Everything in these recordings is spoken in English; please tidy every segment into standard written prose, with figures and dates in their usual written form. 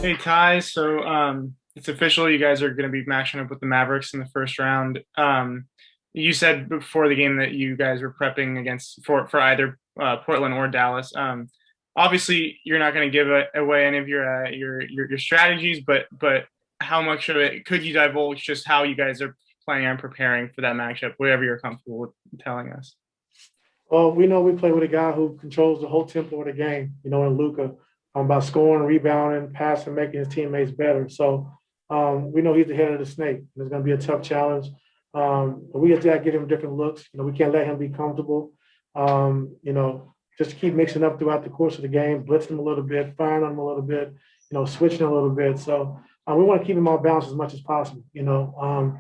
Hey Ty, it's official. You guys are going to be matching up with the Mavericks in the first round. You said before the game that you guys were prepping against for either Portland or Dallas. Obviously, you're not going to give away any of your strategies, but how much of it could you divulge? Just how you guys are planning on preparing for that matchup, whatever you're comfortable with telling us. Well, we know we play with a guy who controls the whole tempo of the game, in Luca, by scoring, rebounding, passing, making his teammates better. So we know he's the head of the snake. It's going to be a tough challenge. But we just got to give him different looks. We can't let him be comfortable. Just keep mixing up throughout the course of the game, blitzing him a little bit, firing on him a little bit, switching a little bit. So we want to keep him off balance as much as possible. We know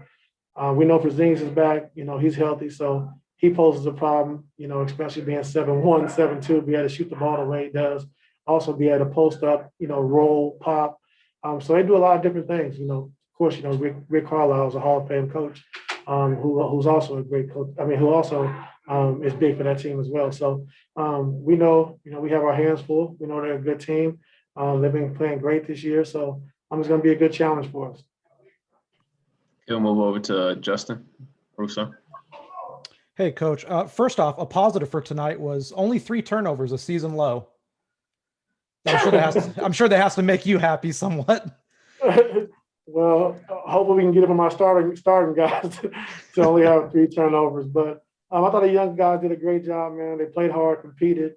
Porzingis is back. He's healthy, so he poses a problem. Especially being 7'1", 7'2", be able to shoot the ball the way he does. Also, be able to post up, roll, pop. So they do a lot of different things. Of course, Rick Carlisle is a Hall of Fame coach, who's also a great coach. I mean, who also is big for that team as well. So we know, we have our hands full. We know they're a good team. They've been playing great this year, so it's going to be a good challenge for us. We'll move over to Justin Russo. Hey, Coach. First off, a positive for tonight was only 3 turnovers, a season low. I'm sure that has to make you happy somewhat. Well, hopefully we can get it from our starting guys to only have 3 turnovers. But I thought the young guys did a great job, man. They played hard, competed,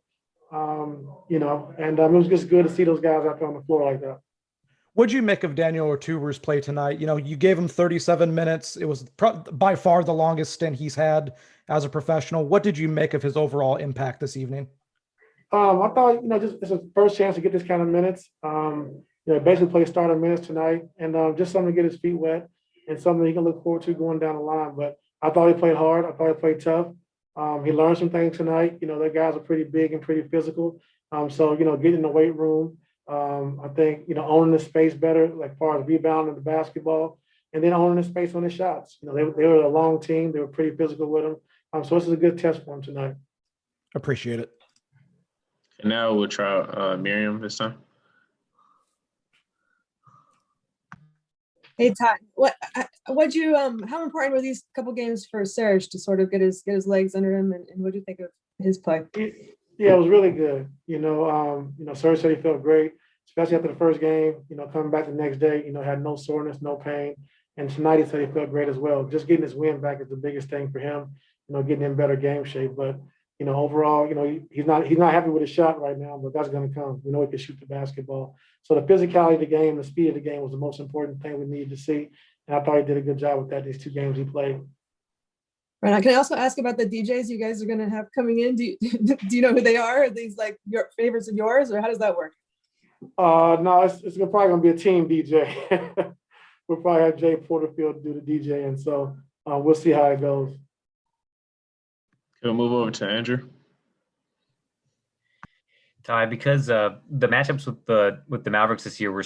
and it was just good to see those guys out there on the floor like that. What'd you make of Daniel Ortuber's play tonight? You gave him 37 minutes. It was by far the longest stint he's had as a professional. What did you make of his overall impact this evening? I thought, just it's a first chance to get this kind of minutes. Basically play starter minutes tonight, and just something to get his feet wet and something he can look forward to going down the line. But I thought he played hard. I thought he played tough. He learned some things tonight. Their guys are pretty big and pretty physical. So getting in the weight room. I think, owning the space better, like as far as rebounding the basketball, and then owning the space on the shots. They were a long team. They were pretty physical with them. So this is a good test for them tonight. Appreciate it. And now we'll try Miriam this time. Hey Ty, how important were these couple games for Serge to sort of get his legs under him, and what do you think of his play? Yeah, it was really good. Serge said he felt great, especially after the first game. Coming back the next day, had no soreness, no pain, and tonight he said he felt great as well. Just getting his win back is the biggest thing for him. Getting in better game shape, but overall, he's not happy with his shot right now, but that's going to come. We know he can shoot the basketball. So the physicality of the game, the speed of the game was the most important thing we needed to see, and I thought he did a good job with that. These 2 games he played. Right. Can I also ask about the DJs you guys are going to have coming in? Do you know who they are? Are these like your favorites of yours, or how does that work? No, it's probably going to be a team DJ. We'll probably have Jay Porterfield do the DJ, and so we'll see how it goes. We'll move over to Andrew. Ty, because the matchups with the Mavericks this year were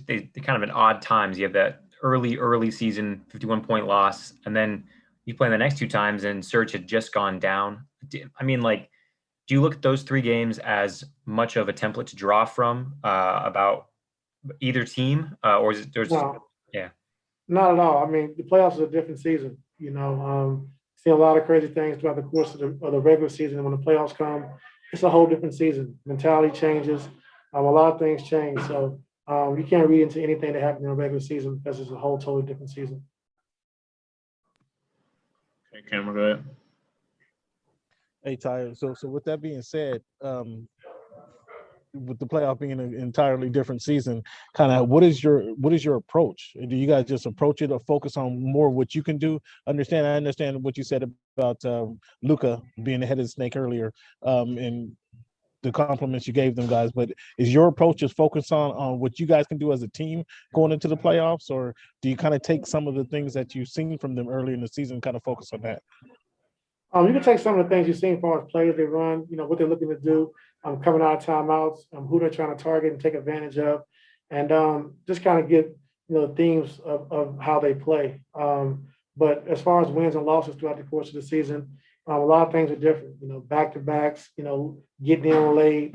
they kind of in odd times. You have that early season 51-point loss, and then you play the next 2 times, and Serge had just gone down. Do you look at those 3 games as much of a template to draw from about either team, or is it? No, yeah, not at all. The playoffs is a different season. Seen a lot of crazy things throughout the course of the regular season, and when the playoffs come, it's a whole different season. Mentality changes. A lot of things change. So you can't read into anything that happened in the regular season because it's a whole totally different season. Okay, Cameron, go ahead. Hey, Ty. So with that being said, with the playoff being an entirely different season, kind of what is your approach? Do you guys just approach it or focus on more what you can do? I understand what you said about Luka being the head of the snake earlier, and the compliments you gave them guys, but is your approach just focused on what you guys can do as a team going into the playoffs, or do you kind of take some of the things that you've seen from them earlier in the season and kind of focus on that? You can take some of the things you've seen as far as plays they run, what they're looking to do, coming out of timeouts, who they're trying to target and take advantage of, and just kind of get, the themes of how they play. But as far as wins and losses throughout the course of the season, a lot of things are different, back-to-backs, getting in late,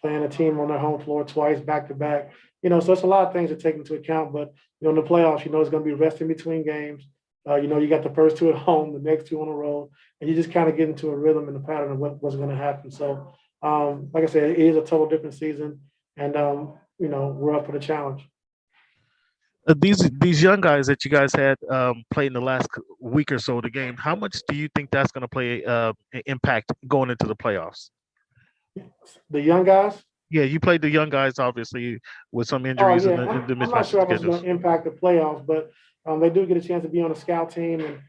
playing a team on their home floor twice back to back. So it's a lot of things to take into account. But in the playoffs, it's going to be rest in between games. You got the first two at home, the next two on the road, and you just kind of get into a rhythm and a pattern of what's going to happen. So, like I said, it is a total different season, and we're up for the challenge. These young guys that you guys had played in the last week or so of the game, how much do you think that's going to play an impact going into the playoffs? The young guys? Yeah, you played the young guys, obviously, with some injuries and the I'm not mismatch sure how much it's schedules. going to impact the playoffs, but they do get a chance to be on a scout team and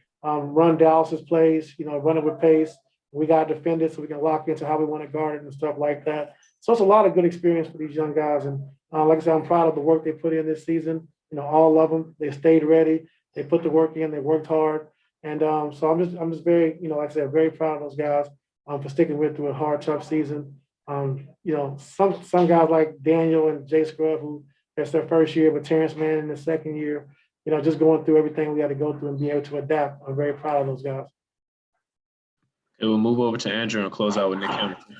run Dallas's plays, run it with pace. We got to defend it so we can lock into how we want to guard it and stuff like that. So it's a lot of good experience for these young guys. And like I said, I'm proud of the work they put in this season. All of them, they stayed ready. They put the work in. They worked hard. And so I'm just very, like I said, very proud of those guys for sticking with through a hard, tough season. Some guys like Daniel and Jay Scrub, who that's their first year, but Terrence Mann in the second year, just going through everything we had to go through and be able to adapt. I'm very proud of those guys. Okay, we'll move over to Andrew and close out with Nick Hamilton.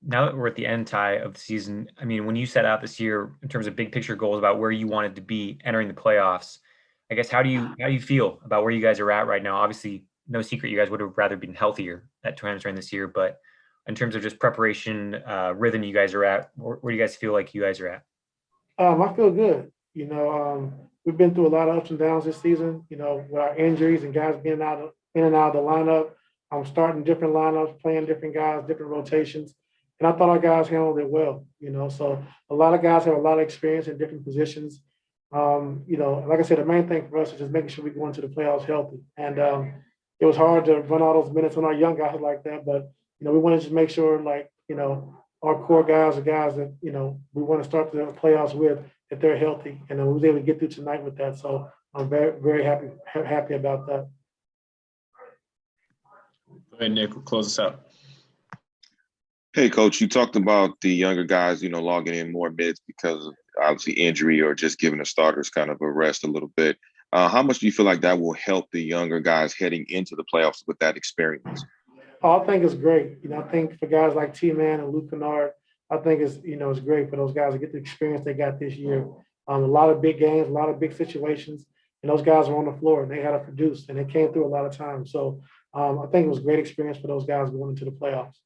Now that we're at the end, Ty, of the season, I mean, when you set out this year in terms of big picture goals about where you wanted to be entering the playoffs, I guess how do you feel about where you guys are at right now? Obviously, no secret, you guys would have rather been healthier at times during this year, but in terms of just preparation, rhythm you guys are at, where do you guys feel like you guys are at? I feel good. We've been through a lot of ups and downs this season, with our injuries and guys being in and out of the lineup. I'm starting different lineups, playing different guys, different rotations. And I thought our guys handled it well, So a lot of guys have a lot of experience in different positions. Like I said, the main thing for us is just making sure we go into the playoffs healthy. And it was hard to run all those minutes on our young guys like that, but we want to just make sure, our core guys are guys that we want to start the playoffs with, that they're healthy, and we was able to get through tonight with that. So I'm very, very happy about that. Go ahead, Nick. We'll close us out. Hey, Coach, you talked about the younger guys, logging in more minutes because of obviously injury or just giving the starters kind of a rest a little bit. How much do you feel like that will help the younger guys heading into the playoffs with that experience? I think it's great. I think for guys like T-Man and Luke Kennard, I think it's great for those guys to get the experience they got this year. A lot of big games, a lot of big situations, and those guys were on the floor and they had to produce, and they came through a lot of times. So I think it was a great experience for those guys going into the playoffs.